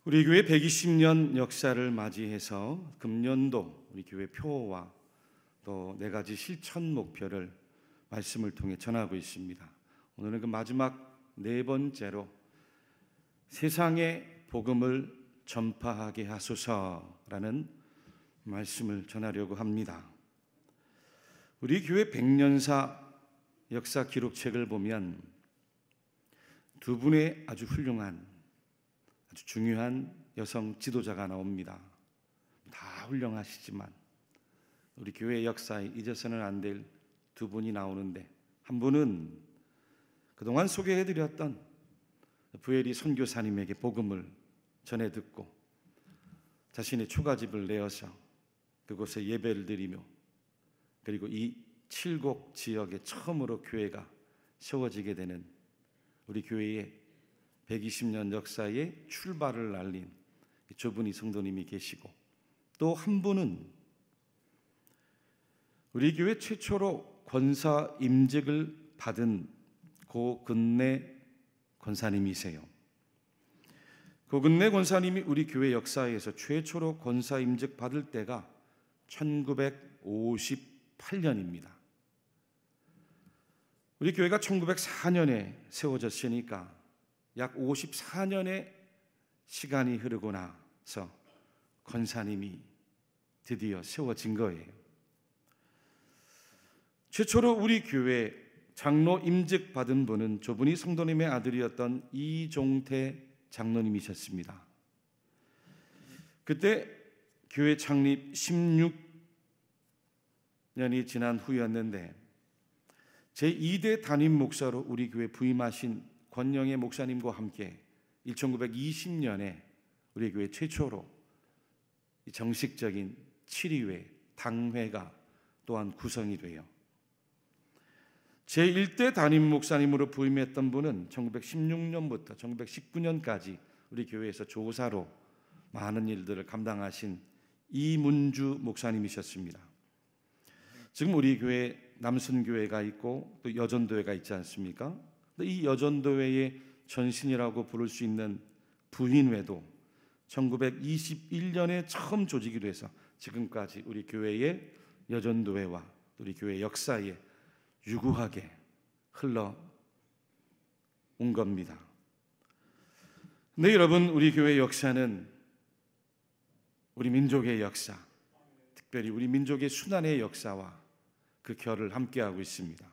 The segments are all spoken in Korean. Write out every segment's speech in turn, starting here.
우리 교회 120년 역사를 맞이해서 금년도 우리 교회 표어와 또 4가지 실천 목표를 말씀을 통해 전하고 있습니다. 오늘은 그 마지막 4번째로 세상에 복음을 전파하게 하소서라는 말씀을 전하려고 합니다. 우리 교회 100년사 역사 기록책을 보면 두 분의 아주 훌륭한, 아주 중요한 여성 지도자가 나옵니다. 다 훌륭하시지만 우리 교회 역사에 잊어서는 안 될 두 분이 나오는데, 한 분은 그동안 소개해드렸던 부엘이 선교사님에게 복음을 전해 듣고 자신의 초가집을 내어서 그곳에 예배를 드리며, 그리고 이 칠곡 지역에 처음으로 교회가 세워지게 되는 우리 교회의 120년 역사의 출발을 알린 저분이 성도님이 계시고, 또 한 분은 우리 교회 최초로 권사 임직을 받은 고근내 권사님이세요. 고근내 권사님이 우리 교회 역사에서 최초로 권사 임직 받을 때가 1958년입니다. 우리 교회가 1904년에 세워졌으니까 약 54년의 시간이 흐르고 나서 권사님이 드디어 세워진 거예요. 최초로 우리 교회 장로 임직 받은 분은 저분이 성도님의 아들이었던 이종태 장로님이셨습니다. 그때 교회 창립 16년이 지난 후였는데 제2대 담임 목사로 우리 교회 부임하신 권영애 목사님과 함께 1920년에 우리 교회 최초로 정식적인 7위회 당회가 또한 구성이 돼요. 제1대 담임 목사님으로 부임했던 분은 1916년부터 1919년까지 우리 교회에서 조사로 많은 일들을 감당하신 이문주 목사님이셨습니다. 지금 우리 교회 남순교회가 있고 또 여전도회가 있지 않습니까? 이 여전도회의 전신이라고 부를 수 있는 부인회도 1921년에 처음 조직이 돼서 지금까지 우리 교회의 여전도회와 우리 교회 역사에 유구하게 흘러온 겁니다. 네, 여러분, 우리 교회 역사는 우리 민족의 역사, 특별히 우리 민족의 순환의 역사와 그 결을 함께하고 있습니다.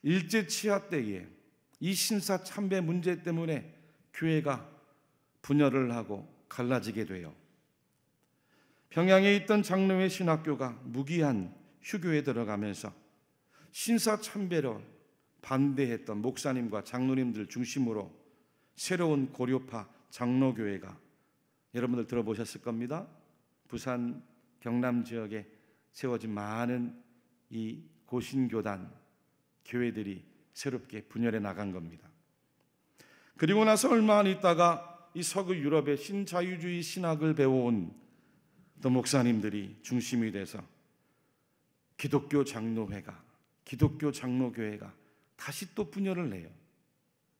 일제치하 때에 이 신사 참배 문제 때문에 교회가 분열을 하고 갈라지게 돼요. 평양에 있던 장로회 신학교가 무기한 휴교에 들어가면서 신사 참배를 반대했던 목사님과 장로님들 중심으로 새로운 고려파 장로교회가, 여러분들 들어보셨을 겁니다. 부산 경남 지역에 세워진 많은 이 고신교단 교회들이 새롭게 분열해 나간 겁니다. 그리고 나서 얼마 안 있다가 이 서구 유럽의 신자유주의 신학을 배워온 또 목사님들이 중심이 돼서 기독교 장로회가, 기독교 장로교회가 다시 또 분열을 해요.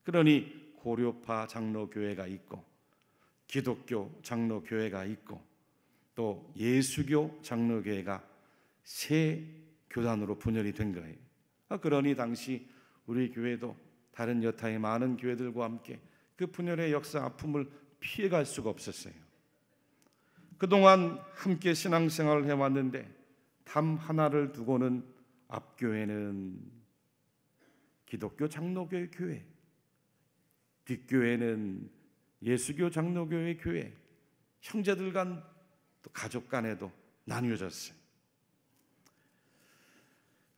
그러니 고려파 장로교회가 있고 기독교 장로교회가 있고 또 예수교 장로교회가 세 교단으로 분열이 된 거예요. 그러니 당시 우리 교회도 다른 여타의 많은 교회들과 함께 그 분열의 역사 아픔을 피해갈 수가 없었어요. 그동안 함께 신앙생활을 해왔는데 담 하나를 두고는 앞교회는 기독교 장로교회 교회, 뒷교회는 예수교 장로교회 교회, 형제들 간 또 가족 간에도 나뉘어졌어요.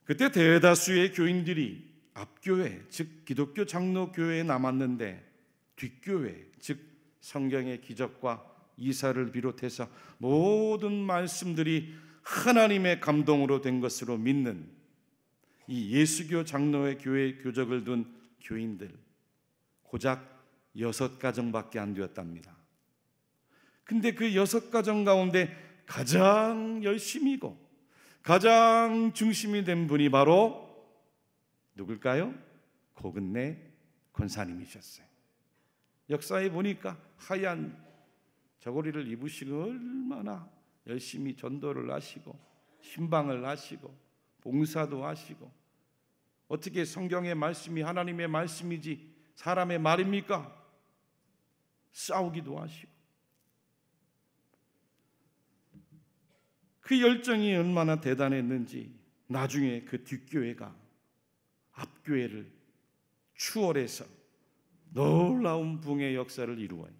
그때 대다수의 교인들이 앞교회, 즉 기독교 장로교회에 남았는데 뒷교회, 즉 성경의 기적과 이사를 비롯해서 모든 말씀들이 하나님의 감동으로 된 것으로 믿는 이 예수교 장로회 교회 교적을 둔 교인들 고작 6가정밖에 안 되었답니다. 근데 그 6가정 가운데 가장 열심이고 가장 중심이 된 분이 바로 누굴까요? 고근내 권사님이셨어요. 역사에 보니까 하얀 저고리를 입으시고 얼마나 열심히 전도를 하시고 신방을 하시고 봉사도 하시고, 어떻게 성경의 말씀이 하나님의 말씀이지 사람의 말입니까? 싸우기도 하시고, 그 열정이 얼마나 대단했는지 나중에 그 뒷교회가 앞교회를 추월해서 놀라운 부흥의 역사를 이루어요.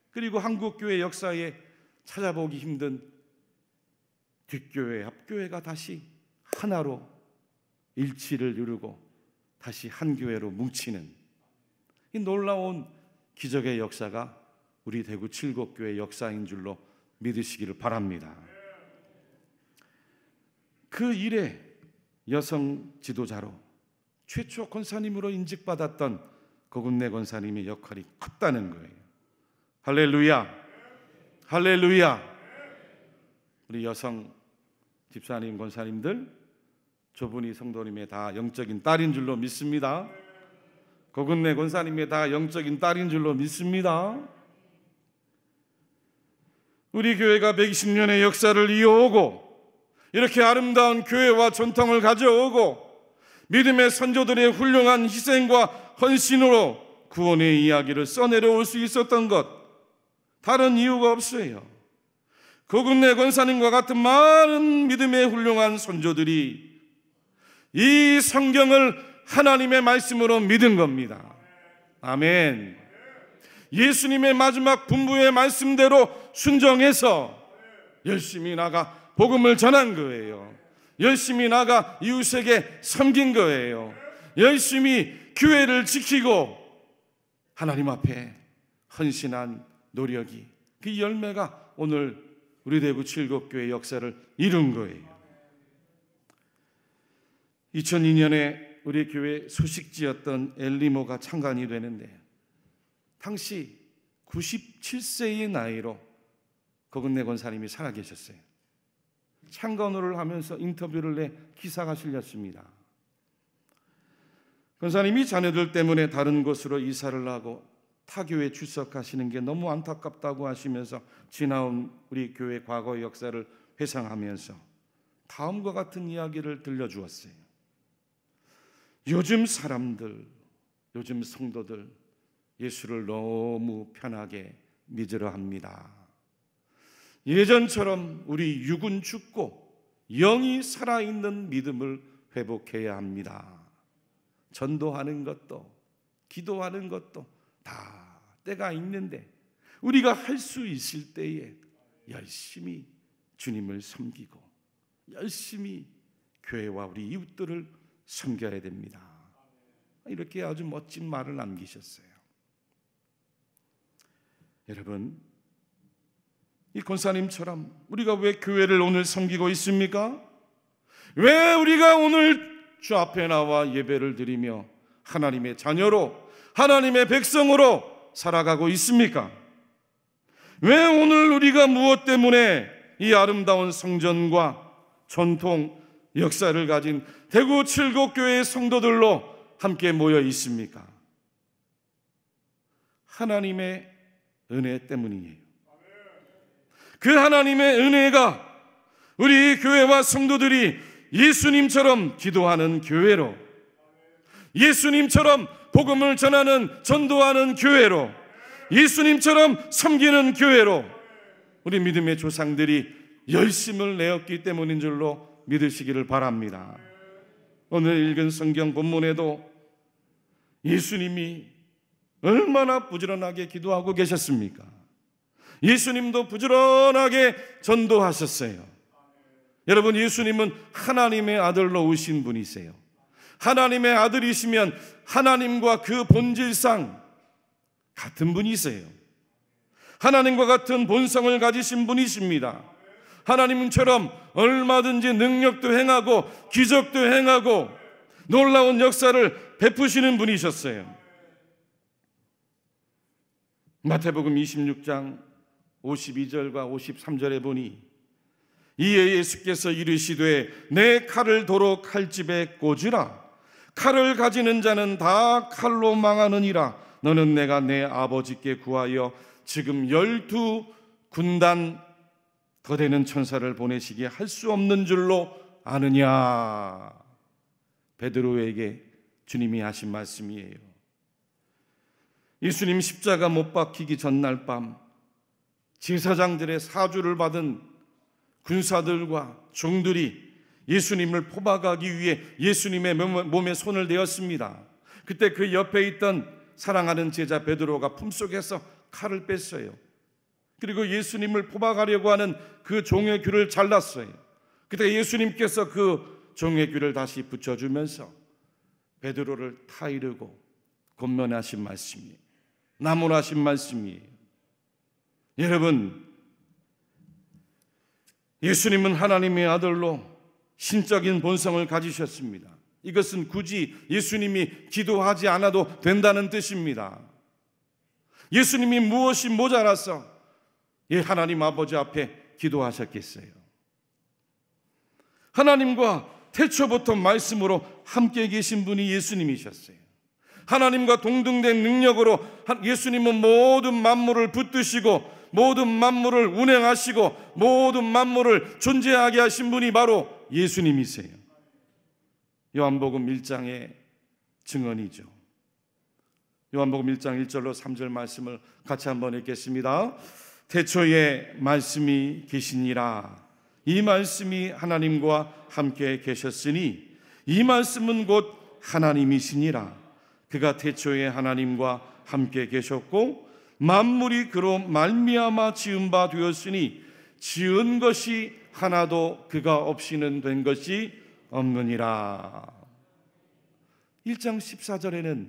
그리고 한국교회 역사에 찾아보기 힘든 뒷교회, 앞교회가 다시 하나로 일치를 이루고 다시 한 교회로 뭉치는 이 놀라운 기적의 역사가 우리 대구 칠곡교회 역사인 줄로 믿으시기를 바랍니다. 그 일에 여성 지도자로 최초 권사님으로 인직받았던 고금내 권사님의 역할이 컸다는 거예요. 할렐루야, 할렐루야. 우리 여성 집사님, 권사님들, 저분이 성도님의 다 영적인 딸인 줄로 믿습니다. 고금내 권사님의 다 영적인 딸인 줄로 믿습니다. 우리 교회가 120년의 역사를 이어오고 이렇게 아름다운 교회와 전통을 가져오고 믿음의 선조들의 훌륭한 희생과 헌신으로 구원의 이야기를 써내려올 수 있었던 것, 다른 이유가 없어요. 고금내 권사님과 같은 많은 믿음의 훌륭한 선조들이 이 성경을 하나님의 말씀으로 믿은 겁니다. 아멘. 예수님의 마지막 분부의 말씀대로 순종해서 열심히 나가 복음을 전한 거예요. 열심히 나가 이웃에게 섬긴 거예요. 열심히 교회를 지키고 하나님 앞에 헌신한 노력이, 그 열매가 오늘 우리 대구 칠곡교회 역사를 이룬 거예요. 2002년에 우리 교회 소식지였던 엘리모가 창간이 되는데 당시 97세의 나이로 고금내 권사님이 살아계셨어요. 창건호를 하면서 인터뷰를 내 기사가 실렸습니다. 권사님이 자녀들 때문에 다른 곳으로 이사를 하고 타교에 출석하시는 게 너무 안타깝다고 하시면서 지나온 우리 교회 과거의 역사를 회상하면서 다음과 같은 이야기를 들려주었어요. 요즘 사람들, 요즘 성도들 예수를 너무 편하게 믿으려 합니다. 예전처럼 우리 육은 죽고 영이 살아있는 믿음을 회복해야 합니다. 전도하는 것도 기도하는 것도 다 때가 있는데 우리가 할 수 있을 때에 열심히 주님을 섬기고 열심히 교회와 우리 이웃들을 섬겨야 됩니다. 이렇게 아주 멋진 말을 남기셨어요. 여러분, 이 권사님처럼 우리가 왜 교회를 오늘 섬기고 있습니까? 왜 우리가 오늘 주 앞에 나와 예배를 드리며 하나님의 자녀로, 하나님의 백성으로 살아가고 있습니까? 왜 오늘 우리가 무엇 때문에 이 아름다운 성전과 전통, 역사를 가진 대구 칠곡교회의 성도들로 함께 모여 있습니까? 하나님의 은혜 때문이에요. 그 하나님의 은혜가 우리 교회와 성도들이 예수님처럼 기도하는 교회로, 예수님처럼 복음을 전하는, 전도하는 교회로, 예수님처럼 섬기는 교회로 우리 믿음의 조상들이 열심을 내었기 때문인 줄로 믿으시기를 바랍니다. 오늘 읽은 성경 본문에도 예수님이 얼마나 부지런하게 기도하고 계셨습니까? 예수님도 부지런하게 전도하셨어요. 여러분, 예수님은 하나님의 아들로 오신 분이세요. 하나님의 아들이시면 하나님과 그 본질상 같은 분이세요. 하나님과 같은 본성을 가지신 분이십니다. 하나님처럼 얼마든지 능력도 행하고 기적도 행하고 놀라운 역사를 베푸시는 분이셨어요. 마태복음 26장 52절과 53절에 보니 이에 예수께서 이르시되 내 칼을 도로 칼집에 꽂으라. 칼을 가지는 자는 다 칼로 망하느니라. 너는 내가 내 아버지께 구하여 지금 12 군단 더 되는 천사를 보내시기에 할 수 없는 줄로 아느냐. 베드로에게 주님이 하신 말씀이에요. 예수님 십자가 못 박히기 전날 밤 제사장들의 사주를 받은 군사들과 종들이 예수님을 포박하기 위해 예수님의 몸에 손을 대었습니다. 그때 그 옆에 있던 사랑하는 제자 베드로가 품속에서 칼을 뺐어요. 그리고 예수님을 포박하려고 하는 그 종의 귀를 잘랐어요. 그때 예수님께서 그 종의 귀를 다시 붙여주면서 베드로를 타이르고 권면하신 말씀이에요. 나무라신 말씀이에요. 여러분, 예수님은 하나님의 아들로 신적인 본성을 가지셨습니다. 이것은 굳이 예수님이 기도하지 않아도 된다는 뜻입니다. 예수님이 무엇이 모자라서 하나님 아버지 앞에 기도하셨겠어요? 하나님과 태초부터 말씀으로 함께 계신 분이 예수님이셨어요. 하나님과 동등된 능력으로 예수님은 모든 만물을 붙드시고 모든 만물을 운행하시고 모든 만물을 존재하게 하신 분이 바로 예수님이세요. 요한복음 1장의 증언이죠. 요한복음 1장 1절로 3절 말씀을 같이 한번 읽겠습니다. 태초에 말씀이 계시니라. 이 말씀이 하나님과 함께 계셨으니 이 말씀은 곧 하나님이시니라. 그가 태초에 하나님과 함께 계셨고 만물이 그로 말미암아 지은 바 되었으니 지은 것이 하나도 그가 없이는 된 것이 없느니라. 1장 14절에는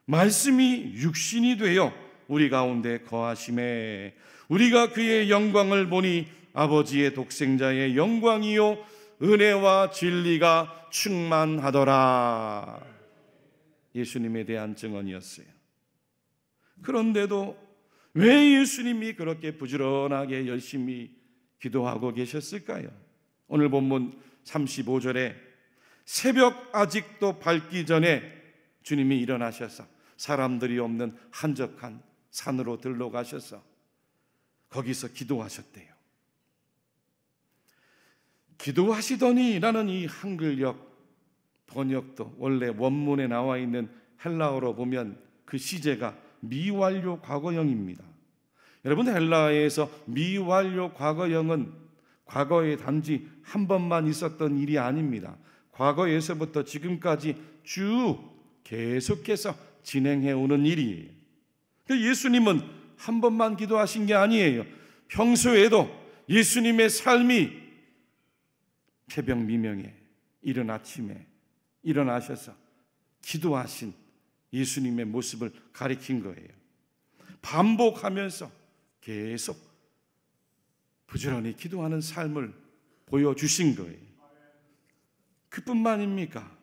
말씀이 육신이 되어 우리 가운데 거하심에 우리가 그의 영광을 보니 아버지의 독생자의 영광이요 은혜와 진리가 충만하더라. 예수님에 대한 증언이었어요. 그런데도 왜 예수님이 그렇게 부지런하게 열심히 기도하고 계셨을까요? 오늘 본문 35절에 새벽 아직도 밝기 전에 주님이 일어나셔서 사람들이 없는 한적한 산으로 들러가셔서 거기서 기도하셨대요. 기도하시더니라는 이 한글역 번역도 원래 원문에 나와 있는 헬라어로 보면 그 시제가 미완료 과거형입니다. 여러분, 헬라어에서 미완료 과거형은 과거에 단지 한 번만 있었던 일이 아닙니다. 과거에서부터 지금까지 쭉 계속해서 진행해 오는 일이에요. 예수님은 한 번만 기도하신 게 아니에요. 평소에도 예수님의 삶이 새벽 미명에 이른 아침에 일어나셔서 기도하신 예수님의 모습을 가리킨 거예요. 반복하면서 계속 부지런히 기도하는 삶을 보여주신 거예요. 그뿐만입니까?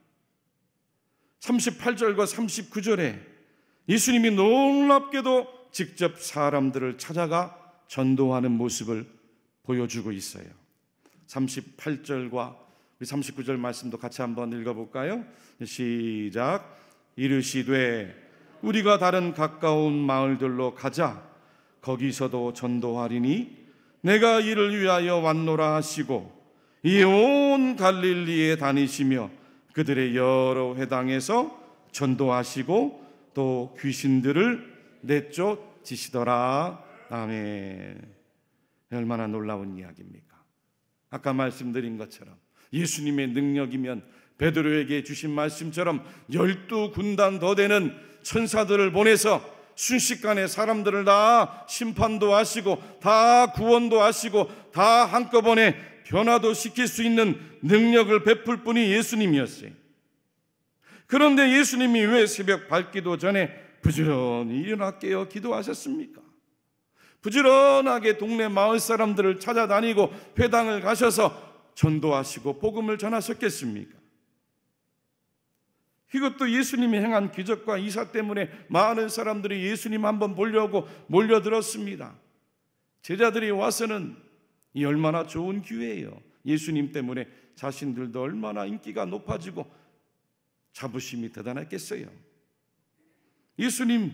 38절과 39절에 예수님이 놀랍게도 직접 사람들을 찾아가 전도하는 모습을 보여주고 있어요. 38절과 39절 말씀도 같이 한번 읽어볼까요? 시작. 이르시되 우리가 다른 가까운 마을들로 가자. 거기서도 전도하리니 내가 이를 위하여 왔노라 하시고 이 온 갈릴리에 다니시며 그들의 여러 회당에서 전도하시고 또 귀신들을 내쫓으시더라. 아멘. 얼마나 놀라운 이야기입니까? 아까 말씀드린 것처럼 예수님의 능력이면 베드로에게 주신 말씀처럼 12군단 더 되는 천사들을 보내서 순식간에 사람들을 다 심판도 하시고 다 구원도 하시고 다 한꺼번에 변화도 시킬 수 있는 능력을 베풀 분이 예수님이었어요. 그런데 예수님이 왜 새벽 밝기도 전에 부지런히 일어나 깨어 기도하셨습니까? 부지런하게 동네 마을 사람들을 찾아다니고 회당을 가셔서 전도하시고 복음을 전하셨겠습니까? 이것도 예수님이 행한 기적과 이사 때문에 많은 사람들이 예수님 한번 보려고 몰려들었습니다. 제자들이 와서는 이 얼마나 좋은 기회예요. 예수님 때문에 자신들도 얼마나 인기가 높아지고 자부심이 대단했겠어요. 예수님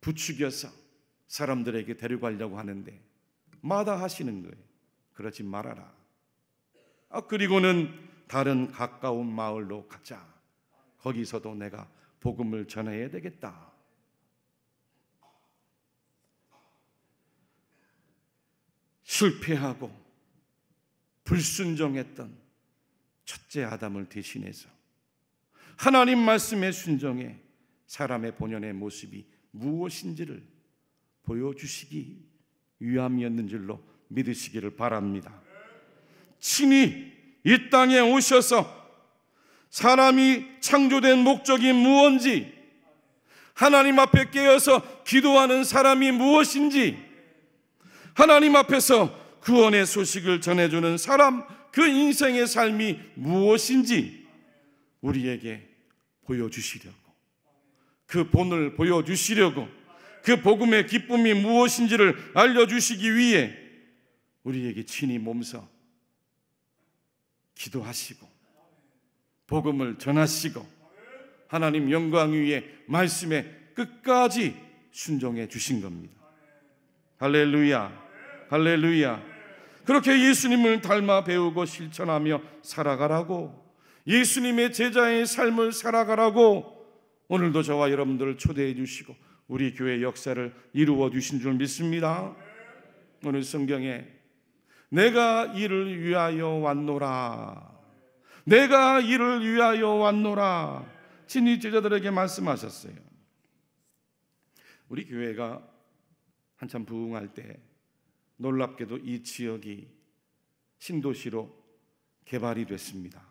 부추겨서 사람들에게 데려가려고 하는데 마다하시는 거예요. 그러지 말아라. 그리고는 다른 가까운 마을로 가자. 거기서도 내가 복음을 전해야 되겠다. 실패하고 불순종했던 첫째 아담을 대신해서 하나님 말씀에 순종해 사람의 본연의 모습이 무엇인지를 보여주시기 위함이었는 줄로 믿으시기를 바랍니다. 친히 이 땅에 오셔서 사람이 창조된 목적이 무엇인지, 하나님 앞에 깨어서 기도하는 사람이 무엇인지, 하나님 앞에서 구원의 소식을 전해주는 사람, 그 인생의 삶이 무엇인지 우리에게 보여주시려고, 그 본을 보여주시려고, 그 복음의 기쁨이 무엇인지를 알려주시기 위해 우리에게 친히 몸서 기도하시고 복음을 전하시고 하나님 영광 위에 말씀에 끝까지 순종해 주신 겁니다. 할렐루야, 할렐루야. 그렇게 예수님을 닮아 배우고 실천하며 살아가라고, 예수님의 제자의 삶을 살아가라고 오늘도 저와 여러분들을 초대해 주시고 우리 교회 역사를 이루어 주신 줄 믿습니다. 오늘 성경에 내가 이를 위하여 왔노라, 내가 이를 위하여 왔노라 친히 제자들에게 말씀하셨어요. 우리 교회가 한참 부흥할 때 놀랍게도 이 지역이 신도시로 개발이 됐습니다.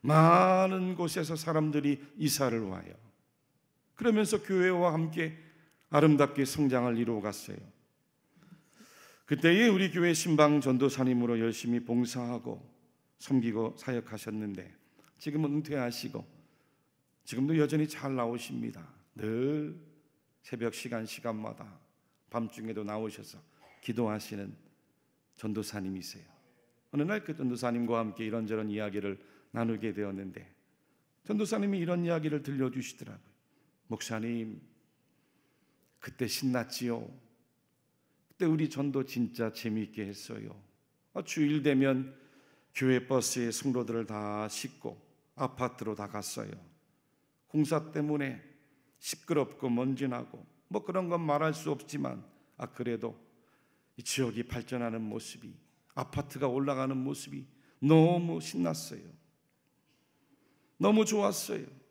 많은 곳에서 사람들이 이사를 와요. 그러면서 교회와 함께 아름답게 성장을 이루어갔어요. 그때에 우리 교회 신방 전도사님으로 열심히 봉사하고 섬기고 사역하셨는데 지금은 은퇴하시고 지금도 여전히 잘 나오십니다. 늘 새벽 시간마다 밤중에도 나오셔서 기도하시는 전도사님이세요. 어느 날 그 전도사님과 함께 이런저런 이야기를 나누게 되었는데 전도사님이 이런 이야기를 들려주시더라고요. 목사님, 그때 신났지요. 그때 우리 전도 진짜 재미있게 했어요. 주일 되면 교회 버스에 성도들을 다 싣고 아파트로 다 갔어요. 공사 때문에 시끄럽고 먼지나고 뭐 그런 건 말할 수 없지만 그래도 이 지역이 발전하는 모습이, 아파트가 올라가는 모습이 너무 신났어요. 너무 좋았어요.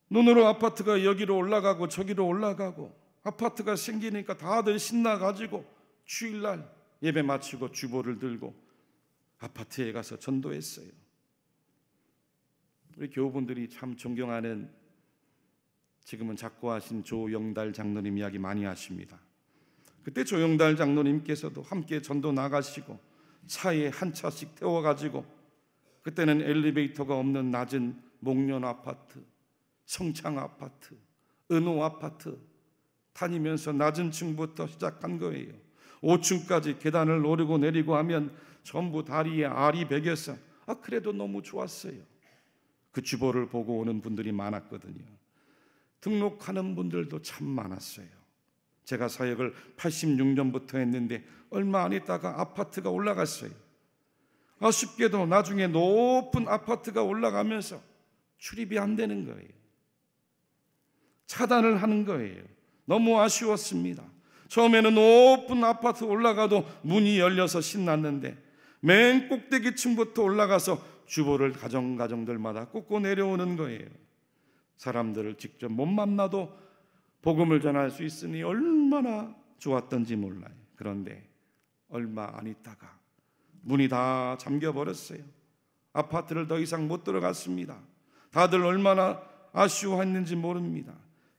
눈으로 아파트가 여기로 올라가고 저기로 올라가고 아파트가 생기니까 다들 신나가지고 주일날 예배 마치고 주보를 들고 아파트에 가서 전도했어요. 우리 교우분들이 참 존경하는, 지금은 작고하신 조영달 장로님 이야기 많이 하십니다. 그때 조영달 장로님께서도 함께 전도 나가시고 차에 한 차씩 태워가지고, 그때는 엘리베이터가 없는 낮은 목련 아파트, 성창 아파트, 은호 아파트 다니면서 낮은 층부터 시작한 거예요. 5층까지 계단을 오르고 내리고 하면 전부 다리에 알이 베겨서 그래도 너무 좋았어요. 그 주보를 보고 오는 분들이 많았거든요. 등록하는 분들도 참 많았어요. 제가 사역을 86년부터 했는데 얼마 안 있다가 아파트가 올라갔어요. 아쉽게도 나중에 높은 아파트가 올라가면서 출입이 안 되는 거예요. 차단을 하는 거예요. 너무 아쉬웠습니다. 처음에는 높은 아파트 올라가도 문이 열려서 신났는데 맨 꼭대기층부터 올라가서 주보를 가정들마다 꽂고 내려오는 거예요. 사람들을 직접 못 만나도 복음을 전할 수 있으니 얼마나 좋았던지 몰라요. 그런데 얼마 안 있다가 문이 다 잠겨버렸어요. 아파트를 더 이상 못 들어갔습니다. 다들 얼마나 아쉬워했는지 모릅니다.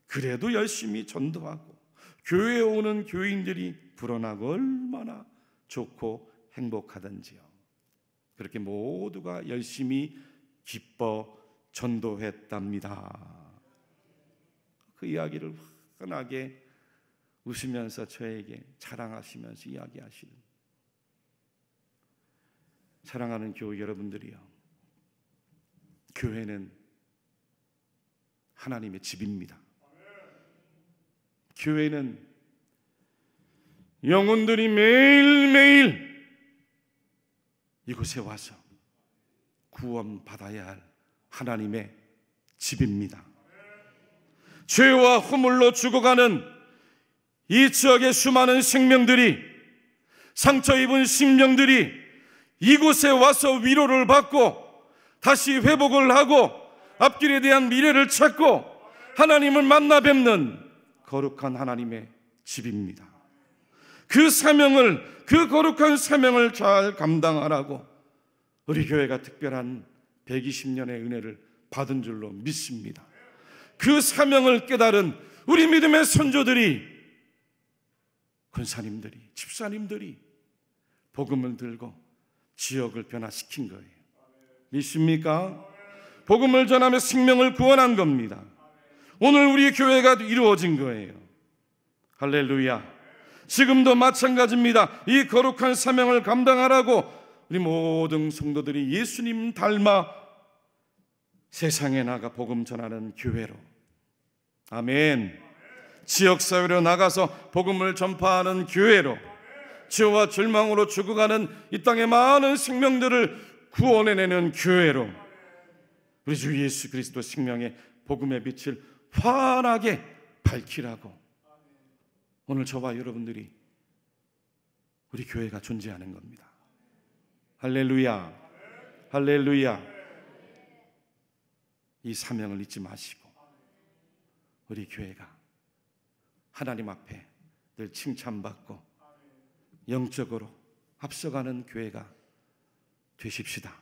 그래도 열심히 전도하고 교회에 오는 교인들이 불어나고 얼마나 좋고 행복하던지요. 그렇게 모두가 열심히 기뻐 전도했답니다. 그 이야기를 환하게 웃으면서 저에게 자랑하시면서 이야기하시는, 사랑하는 교우 여러분들이요, 교회는 하나님의 집입니다. 교회는 영혼들이 매일매일 이곳에 와서 구원받아야 할 하나님의 집입니다. 죄와 허물로 죽어가는 이 지역의 수많은 생명들이, 상처 입은 심령들이 이곳에 와서 위로를 받고 다시 회복을 하고 앞길에 대한 미래를 찾고 하나님을 만나 뵙는 거룩한 하나님의 집입니다. 그 사명을, 그 거룩한 사명을 잘 감당하라고 우리 교회가 특별한 120년의 은혜를 받은 줄로 믿습니다. 그 사명을 깨달은 우리 믿음의 선조들이, 권사님들이, 집사님들이 복음을 들고 지역을 변화시킨 거예요. 믿습니까? 복음을 전하며 생명을 구원한 겁니다. 오늘 우리 교회가 이루어진 거예요. 할렐루야. 지금도 마찬가지입니다. 이 거룩한 사명을 감당하라고 우리 모든 성도들이 예수님 닮아 세상에 나가 복음 전하는 교회로, 아멘, 지역사회로 나가서 복음을 전파하는 교회로, 죄와 절망으로 죽어가는 이 땅의 많은 생명들을 구원해내는 교회로, 우리 주 예수 그리스도 생명의 복음의 빛을 환하게 밝히라고 오늘 저와 여러분들이, 우리 교회가 존재하는 겁니다. 할렐루야, 할렐루야. 이 사명을 잊지 마시고 우리 교회가 하나님 앞에 늘 칭찬받고 영적으로 앞서가는 교회가 되십시다.